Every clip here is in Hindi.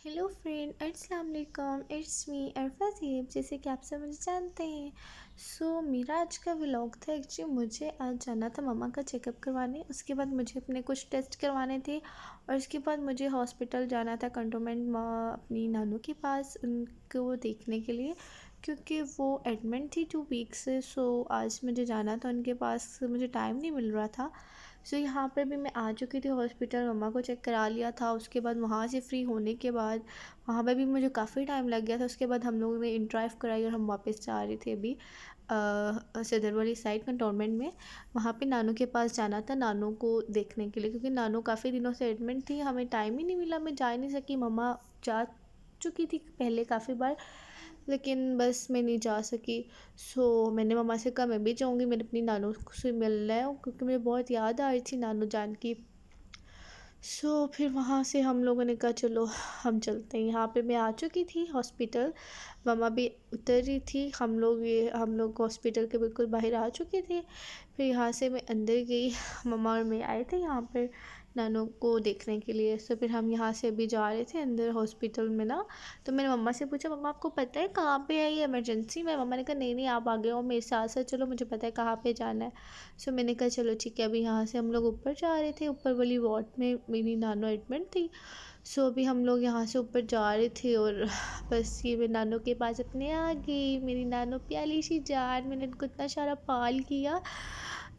हेलो फ्रेंड, अस्सलाम वालेकुम। इट्स मी अरफा ज़ेब। जैसे कि आप सब मुझे जानते हैं। मेरा आज का व्लॉग था। एक्चुअली मुझे आज जाना था मम्मा का चेकअप करवाने। उसके बाद मुझे अपने कुछ टेस्ट करवाने थे और उसके बाद मुझे हॉस्पिटल जाना था कंटोनमेंट अपनी नानू के पास उनको देखने के लिए, क्योंकि वो एडमिट थी 2 वीक से। आज मुझे जाना था उनके पास, मुझे टाइम नहीं मिल रहा था। यहाँ पर भी मैं आ चुकी थी हॉस्पिटल, मम्मा को चेक करा लिया था। उसके बाद वहाँ से फ्री होने के बाद वहाँ पर भी मुझे काफ़ी टाइम लग गया था। उसके बाद हम लोगों ने इंड्राइव कराई और हम वापस जा रहे थे अभी सदर वाली साइड कंटोनमेंट में। वहाँ पे नानू के पास जाना था, नानू को देखने के लिए, क्योंकि नानू काफ़ी दिनों से एडमिट थी। हमें टाइम ही नहीं मिला, मैं जा ही नहीं सकी। मम्मा जा चुकी थी पहले काफ़ी बार, लेकिन बस मैं नहीं जा सकी। मैंने मम्मा से कहा मैं भी जाऊँगी, मैंने अपनी नानू से मिलना है, क्योंकि मुझे बहुत याद आ रही थी नानू जान की। फिर वहाँ से हम लोगों ने कहा चलो हम चलते हैं। यहाँ पे मैं आ चुकी थी हॉस्पिटल, मम्मा भी उतर रही थी। हम लोग हॉस्पिटल के बिल्कुल बाहर आ चुके थे। फिर यहाँ से मैं अंदर गई, मम्मा और मैं आए थे यहाँ पर नानू को देखने के लिए। फिर हम यहाँ से अभी जा रहे थे अंदर हॉस्पिटल में ना। तो मैंने मम्मा से पूछा, मम्मा आपको पता है कहाँ पे है ये इमरजेंसी में? मम्मा ने कहा नहीं नहीं, आप आगे आओ मेरे साथ साथ चलो, मुझे पता है कहाँ पे जाना है। मैंने कहा चलो ठीक है। अभी यहाँ से हम लोग ऊपर जा रहे थे, ऊपर वाली वार्ड में मेरी नानो एडमिट थी। अभी हम लोग यहाँ से ऊपर जा रहे थे और बस ये मैं नानो के पास अपने आ गई। मेरी नानो प्याली सी जान, मैंने इनको इतना सारा पाल किया,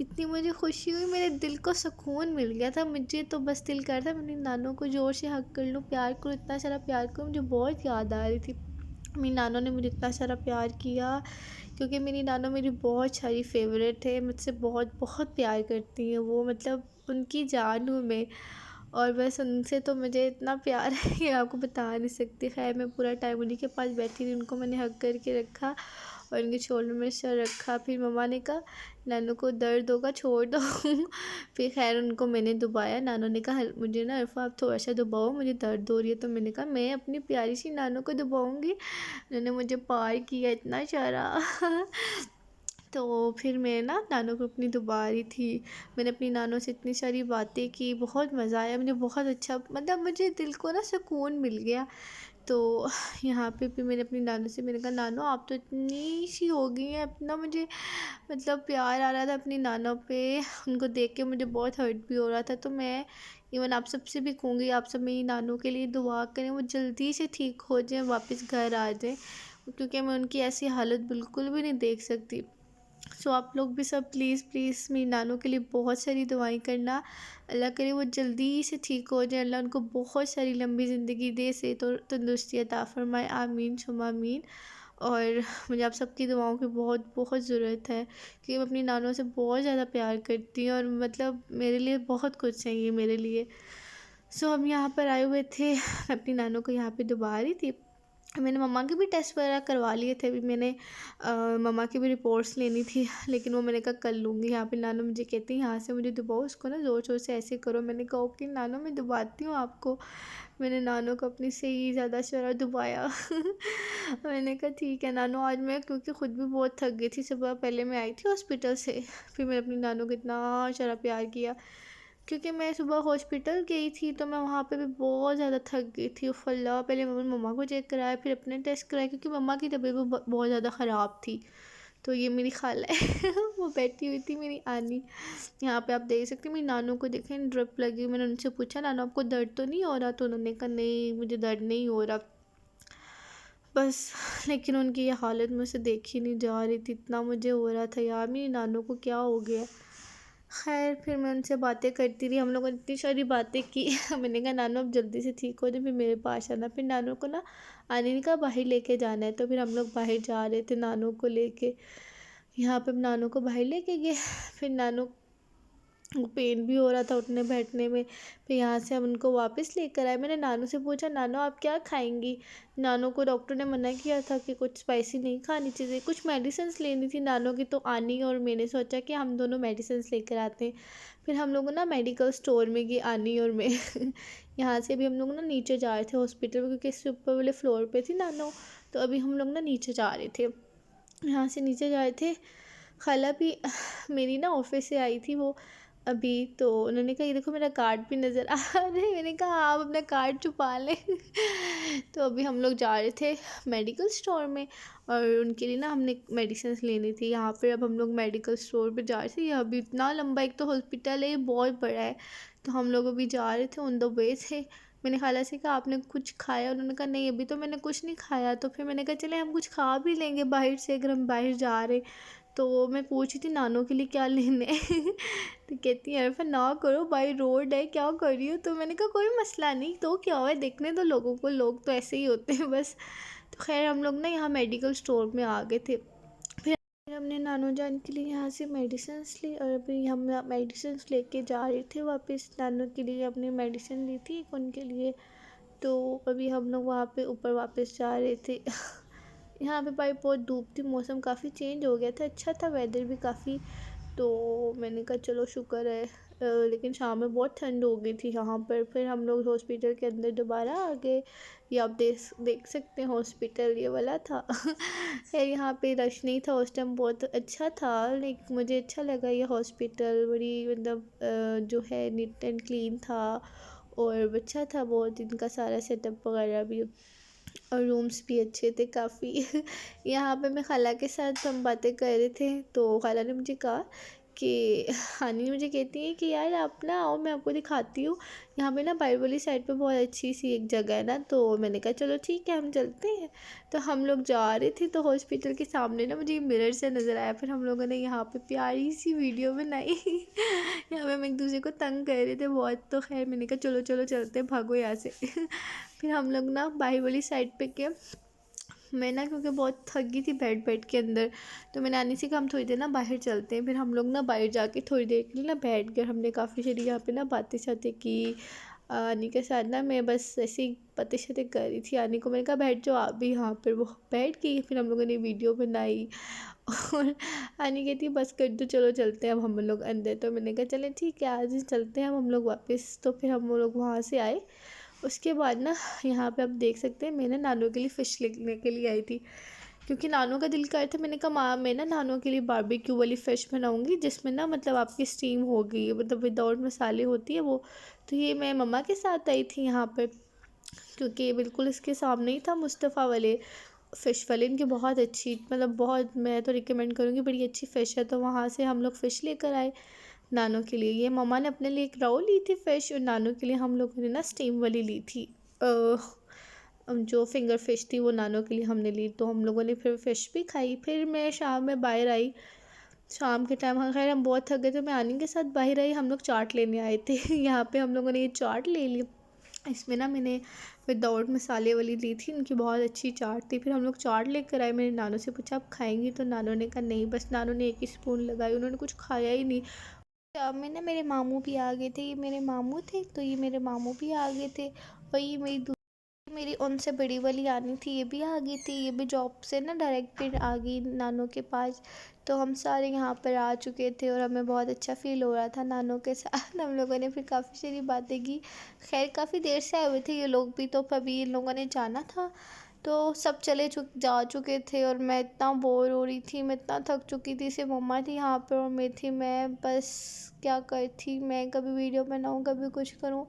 इतनी मुझे खुशी हुई, मेरे दिल को सुकून मिल गया था। मुझे तो बस दिल कर था मेरी नानो को ज़ोर से हग कर लूँ, प्यार करूँ, इतना सारा प्यार करूँ। मुझे बहुत याद आ रही थी मेरी नानो ने मुझे इतना सारा प्यार किया, क्योंकि मेरी नानो मेरी बहुत सारी फेवरेट है, मुझसे बहुत बहुत प्यार करती हैं वो, मतलब उनकी जान हूँ मैं। और बस उनसे तो मुझे इतना प्यार है कि आपको बता नहीं सकती। खैर मैं पूरा टाइम उन्हीं के पास बैठी रही, उनको मैंने हग करके रखा और उनके शोल्डर में सर रखा। फिर मम्मा ने कहा नानू को दर्द होगा, छोड़ दो फिर खैर उनको मैंने दबाया। नानू ने कहा मुझे ना अरफा आप थोड़ा सा दबाओ, मुझे दर्द हो रही है। तो मैंने कहा मैं अपनी प्यारी सी नानू को दबाऊँगी। उन्होंने मुझे प्यार किया इतना सारा तो फिर मैं ना नानू को अपनी दुबा रही थी। मैंने अपनी नानू से इतनी सारी बातें की, बहुत मज़ा आया मुझे, बहुत अच्छा, मतलब मुझे दिल को ना सुकून मिल गया। तो यहाँ पे भी मैंने अपनी नानू से मैंने कहा नानू आप तो इतनी सी हो गई हैं, अपना मुझे मतलब प्यार आ रहा था अपनी नानों पे, उनको देख के मुझे बहुत हर्ट भी हो रहा था। तो मैं इवन आप सबसे भी कहूँगी, आप सब मेरी नानू के लिए दुआ करें, वो जल्दी से ठीक हो जाए, वापस घर आ जाए, क्योंकि मैं उनकी ऐसी हालत बिल्कुल भी नहीं देख सकती। आप लोग भी सब प्लीज़ प्लीज़ मेरी नानू के लिए बहुत सारी दुआएं करना। अल्लाह करे वो जल्दी से ठीक हो जाए, अल्लाह उनको बहुत सारी लंबी ज़िंदगी दे, सेहत और तंदुरुस्ती अता फ़रमाए, आमीन सुम्मा आमीन। और मुझे आप सबकी दुआओं की बहुत बहुत ज़रूरत है, क्योंकि मैं अपनी नानों से बहुत ज़्यादा प्यार करती हूँ और मतलब मेरे लिए बहुत कुछ है ये मेरे लिए। हम यहाँ पर आए हुए थे, मैं अपनी नानू को यहाँ पे दुबा रही थी। मैंने मम्मा के भी टेस्ट वगैरह करवा लिए थे। अभी मैंने मम्मा की भी रिपोर्ट्स लेनी थी, लेकिन वो मैंने कहा कर लूँगी। यहाँ पे नानू मुझे कहती हैं यहाँ से मुझे दबाओ, उसको ना ज़ोर ज़ोर से ऐसे करो। मैंने कहा ओके नानू मैं दबाती हूँ आपको। मैंने नानू को अपनी से ही ज़्यादा शरा दबाया मैंने कहा ठीक है नानू। आज मैं क्योंकि ख़ुद भी बहुत थक गई थी, सुबह पहले मैं आई थी हॉस्पिटल से, फिर मैंने अपनी नानू को इतना सारा प्यार किया, क्योंकि मैं सुबह हॉस्पिटल गई थी तो मैं वहाँ पे भी बहुत ज़्यादा थक गई थी। उफ़ अल्लाह, पहले मैंने मम्मा को चेक कराया, फिर अपने टेस्ट कराए, क्योंकि मम्मा की तबीयत भी बहुत ज़्यादा ख़राब थी। तो ये मेरी खाला है वो बैठी हुई थी मेरी आनी। यहाँ पे आप देख सकते हैं मेरी नानू को, देखें ड्रिप लगी हुई। मैंने उनसे पूछा नानू आपको दर्द तो नहीं हो रहा? तो उन्होंने कहा नहीं मुझे दर्द नहीं हो रहा बस। लेकिन उनकी ये हालत मुझसे देखी नहीं जा रही थी, इतना मुझे हो रहा था यार मेरी नानू को क्या हो गया। खैर फिर मैं उनसे बातें करती रही, हम लोगों ने इतनी सारी बातें की मैंने कहा नानू अब जल्दी से ठीक हो जाए, फिर मेरे पास आना। फिर नानू को ना आने का बाहर लेके जाना है, तो फिर हम लोग बाहर जा रहे थे नानू को लेके। यहाँ पे हम नानू को बाहर लेके गए, फिर नानू को पेन भी हो रहा था उठने बैठने में। फिर यहाँ से हम उनको वापस लेकर आए। मैंने नानू से पूछा नानू आप क्या खाएंगी? नानू को डॉक्टर ने मना किया था कि कुछ स्पाइसी नहीं खानी चाहिए, कुछ मेडिसिन लेनी थी नानू की। तो आनी और मैंने सोचा कि हम दोनों मेडिसिन लेकर आते हैं। फिर हम लोग ना मेडिकल स्टोर में गए, आनी और मैं यहाँ से भी हम लोग ना नीचे जा रहे थे हॉस्पिटल में, क्योंकि इससे ऊपर वाले फ्लोर पे थी नानू। तो अभी हम लोग ना नीचे जा रहे थे, यहाँ से नीचे जा रहे थे। खाला भी मेरी ना ऑफिस से आई थी, वो अभी तो उन्होंने कहा ये देखो मेरा कार्ड भी नज़र आ रहा है। मैंने कहा हाँ, आप अपना कार्ड छुपा लें। तो अभी हम लोग जा रहे थे मेडिकल स्टोर में, और उनके लिए ना हमने मेडिसिन्स लेनी थी यहाँ पर। अब हम लोग मेडिकल स्टोर पे जा रहे थे। ये अभी इतना लंबा, एक तो हॉस्पिटल है, ये बहुत बड़ा है। तो हम लोग अभी जा रहे थे, ऑन द वे थे। मैंने खाला से कहा आपने कुछ खाया? उन्होंने कहा नहीं अभी तो मैंने कुछ नहीं खाया। तो फिर मैंने कहा चले हम कुछ खा भी लेंगे बाहर से, अगर हम बाहर जा रहे। तो मैं पूछ रही थी नानों के लिए क्या लेने। तो कहती है अरफा ना करो, बाई रोड है, क्या कर रही हो? तो मैंने कहा कोई मसला नहीं, तो क्या हुआ, देखने दो लोगों को, लोग तो ऐसे ही होते हैं बस। तो खैर हम लोग ना यहाँ मेडिकल स्टोर में आ गए थे। फिर हमने नानो जान के लिए यहाँ से मेडिसिन्स ली, और अभी हम मेडिसिन्स लेके जा रहे थे वापस। नानो के लिए अपनी मेडिसिन ली थी उनके लिए। तो अभी हम लोग वहाँ पे ऊपर वापस जा रहे थे। यहाँ पे भाई बहुत धूप थी, मौसम काफ़ी चेंज हो गया था, अच्छा था वेदर भी काफ़ी। तो मैंने कहा चलो शुक्र है। लेकिन शाम में बहुत ठंड हो गई थी यहाँ पर। फिर हम लोग हॉस्पिटल के अंदर दोबारा आ गए। ये आप देख सकते हैं हॉस्पिटल ये वाला था। फिर यहाँ पे रश नहीं था उस टाइम, बहुत अच्छा था। लेकिन मुझे अच्छा लगा ये हॉस्पिटल, बड़ी मतलब जो है नीट एंड क्लीन था, और अच्छा था बहुत, इनका सारा सेटअप वगैरह भी। और रूम्स भी अच्छे थे काफ़ी। यहाँ पे मैं खाला के साथ हम बातें कर रहे थे, तो खाला ने मुझे कहा कि हानी मुझे कहती है कि यार आप ना आओ, मैं आपको दिखाती हूँ यहाँ पे ना बाइट वाली साइड पे बहुत अच्छी सी एक जगह है ना। तो मैंने कहा चलो ठीक है हम चलते हैं। तो हम लोग जा रहे थे, तो हॉस्पिटल के सामने ना मुझे मिरर से नज़र आया। फिर हम लोगों ने यहाँ पे प्यारी सी वीडियो बनाई। यहाँ पे हम एक दूसरे को तंग कर रहे थे बहुत। तो खैर मैंने कहा चलो चलो चलते हैं, भागो यहाँ से। फिर हम लोग ना बाहर वाली साइड पे गए। मैं ना क्योंकि बहुत थक गई थी बैठ बैठ के अंदर, तो मैंने नानी से कहा हम थोड़ी देर ना बाहर चलते हैं। फिर हम लोग ना बाहर जाके थोड़ी देर के लिए ना बैठ गए। हमने काफ़ी सारी यहाँ पे ना बातें शातें की। आनी के साथ ना मैं बस ऐसे ही बातें शातें कर रही थी। आनी को मैंने कहा बैठ जाओ आप भी यहाँ पर, वो बैठ गई। फिर हम लोगों ने वीडियो बनाई। और आनी कहती बस कर दो, चलो चलते हैं अब हम लोग अंदर। तो मैंने कहा चलें ठीक है आज ही चलते हैं अब हम लोग वापस। तो फिर हम लोग वहाँ से आए। उसके बाद ना यहाँ पे आप देख सकते हैं मैं ना नानू के लिए फ़िश लेने के लिए आई थी, क्योंकि नानू का दिल कर रहा था। मैंने कहा माँ मैं ना नानू के लिए बारबेक्यू वाली फ़िश बनाऊँगी, जिसमें ना मतलब आपकी स्टीम होगी, मतलब विदाउट मसाले होती है वो। तो ये मैं मम्मा के साथ आई थी यहाँ पर, क्योंकि बिल्कुल इसके सामने ही था मुस्तफ़ा वाले फ़िश वाले। इनकी बहुत अच्छी, मतलब बहुत, मैं तो रिकमेंड करूँगी, बड़ी अच्छी फ़िश है। तो वहाँ से हम लोग फ़िश लेकर आए नानू के लिए। ये मम्मा ने अपने लिए एक राउ ली थी फ़िश, और नानू के लिए हम लोगों ने ना स्टीम वाली ली थी। जो फिंगर फ़िश थी वो नानू के लिए हमने ली। तो हम लोगों ने फिर फ़िश भी खाई। फिर मैं शाम में बाहर आई, शाम के टाइम हाँ खैर हम बहुत थक गए थे। मैं आनी के साथ बाहर आई, हम लोग चाट लेने आए थे। यहाँ पे हम लोगों ने ये चाट ले ली। इसमें ना मैंने विदाउट मसाले वाली ली थी, इनकी बहुत अच्छी चाट थी। फिर हम लोग चाट लेकर आए। मैंने नानू से पूछा आप खाएंगी? तो नानू ने कहा नहीं, बस नानू ने एक ही स्पून लगाई, उन्होंने कुछ खाया ही नहीं। शाम में ना मेरे मामू भी आ गए थे, ये मेरे मामू थे, तो ये मेरे मामू भी आ गए थे। और ये मेरी उनसे बड़ी वाली आनी थी, ये भी आ गई थी। ये भी जॉब से ना डायरेक्ट फिर आ गई नानों के पास। तो हम सारे यहाँ पर आ चुके थे, और हमें बहुत अच्छा फ़ील हो रहा था नानों के साथ। हम लोगों ने फिर काफ़ी सारी बातें की। खैर काफ़ी देर से आए हुए थे ये लोग भी, तो अभी इन लोगों ने जाना था। तो सब जा चुके थे, और मैं इतना बोर हो रही थी, मैं इतना थक चुकी थी। सिर्फ मम्मा थी यहाँ पर और मैं बस क्या करती, मैं कभी वीडियो बनाऊँ कभी कुछ करूँ,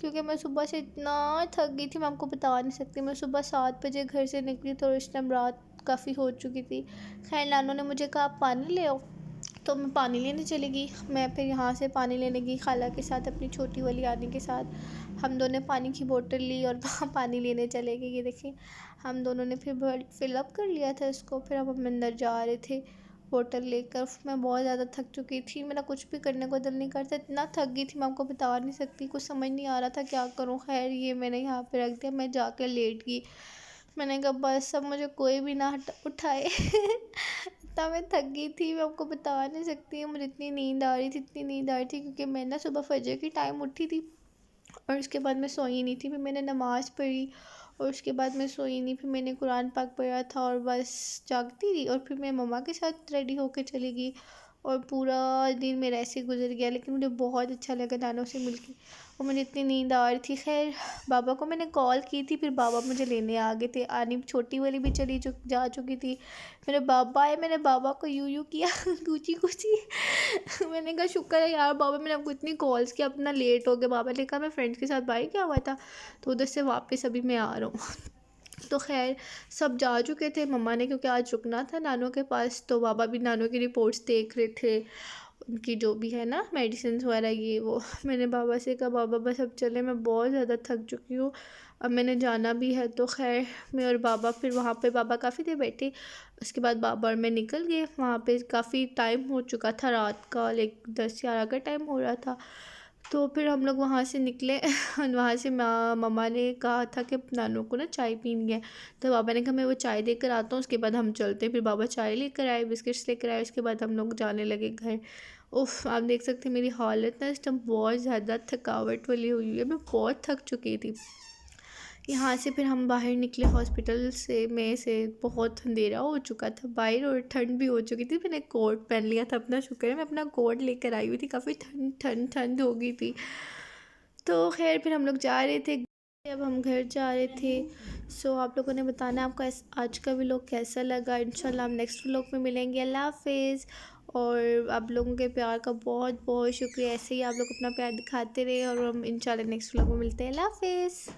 क्योंकि मैं सुबह से इतना थक गई थी, मैं आपको बता नहीं सकती। मैं सुबह 7 बजे घर से निकली, तो इस टाइम रात काफ़ी हो चुकी थी। खैर नानू ने मुझे कहा आप पानी ले आओ, तो मैं पानी लेने चली गई। मैं फिर यहाँ से पानी लेने गई खाला के साथ, अपनी छोटी वाली आनी के साथ। हम दोनों ने पानी की बोतल ली और पानी लेने चले गए। ये देखिए हम दोनों ने फिर फिलअप कर लिया था इसको। फिर अब हम अंदर जा रहे थे बोतल लेकर। मैं बहुत ज़्यादा थक चुकी थी, मेरा कुछ भी करने को दिल नहीं करता, इतना थक गई थी मैं आपको बता नहीं सकती। कुछ समझ नहीं आ रहा था क्या करूँ। खैर ये मैंने यहाँ पे रख दिया, मैं जाकर लेट गई। मैंने कहा बस अब मुझे कोई भी ना उठाए। इतना मैं थक गई थी, मैं आपको बता नहीं सकती। मुझे इतनी नींद आ रही थी, इतनी नींद आ रही थी, क्योंकि मैं ना सुबह फजर की टाइम उठी थी, और उसके बाद मैं सोई नहीं थी। फिर मैंने नमाज़ पढ़ी, और उसके बाद मैं सोई नहीं। फिर मैंने कुरान पाक पढ़ा था, और बस जागती रही। और फिर मैं मम्मा के साथ रेडी होकर चली गई, और पूरा दिन मेरा ऐसे ही गुजर गया। लेकिन मुझे बहुत अच्छा लगा नानों से मिलके और मुझे इतनी नींद आ रही थी। खैर बाबा को मैंने कॉल की थी, फिर बाबा मुझे लेने आ गए थे। आनी छोटी वाली भी जा चुकी थी। मेरे बाबा आए, मैंने बाबा को यूँ किया कूची कूची मैंने कहा शुक्र है यार बाबा, मैंने आपको इतनी कॉल्स की, अपना लेट हो गया। बाबा ने कहा मैं फ्रेंड्स के साथ बाहर गया हुआ था, तो उधर से वापस अभी मैं आ रहा हूँ। तो खैर सब जा चुके थे मम्मा ने, क्योंकि आज रुकना था नानों के पास। तो बाबा भी नानों की रिपोर्ट्स देख रहे थे, उनकी जो भी है ना मेडिसिन वगैरह ये वो। मैंने बाबा से कहा बाबा बस अब चले, मैं बहुत ज़्यादा थक चुकी हूँ, अब मैंने जाना भी है। तो खैर मैं और बाबा फिर वहाँ पे बाबा काफ़ी देर बैठे। उसके बाद बाबा और मैं निकल गए। वहाँ पे काफ़ी टाइम हो चुका था, रात का लाइक 10-11 का टाइम हो रहा था। तो फिर हम लोग वहाँ से निकले और वहाँ से मम्मा ने कहा था कि नानू को ना चाय पीनी है। तो बाबा ने कहा मैं वो चाय देकर आता हूँ, उसके बाद हम चलते हैं। फिर बाबा चाय लेकर आए, बिस्किट्स लेकर आए, उसके बाद हम लोग जाने लगे घर। उफ़ आप देख सकते हैं मेरी हालत ना इस टाइम बहुत ज़्यादा थकावट वाली हुई है, मैं बहुत थक चुकी थी। यहाँ से फिर हम बाहर निकले हॉस्पिटल से, में से बहुत अंधेरा हो चुका था बाहर और ठंड भी हो चुकी थी। मैंने कोट पहन लिया था, अपना शुक्र है मैं अपना कोट लेकर आई हुई थी, काफ़ी ठंड ठंड ठंड हो गई थी। तो खैर फिर हम लोग जा रहे थे, अब हम घर जा रहे थे। सो आप लोगों ने बताना आपको आज का व्लॉग कैसा लगा। इंशाल्लाह हम नेक्स्ट व्लॉग में मिलेंगे। अल्लाह हाफिज़। और आप लोगों के प्यार का बहुत बहुत शुक्रिया, ऐसे ही आप लोग अपना प्यार दिखाते रहे और हम इंशाल्लाह नेक्स्ट व्लॉग में मिलते हैं। अल्लाह हाफिज़।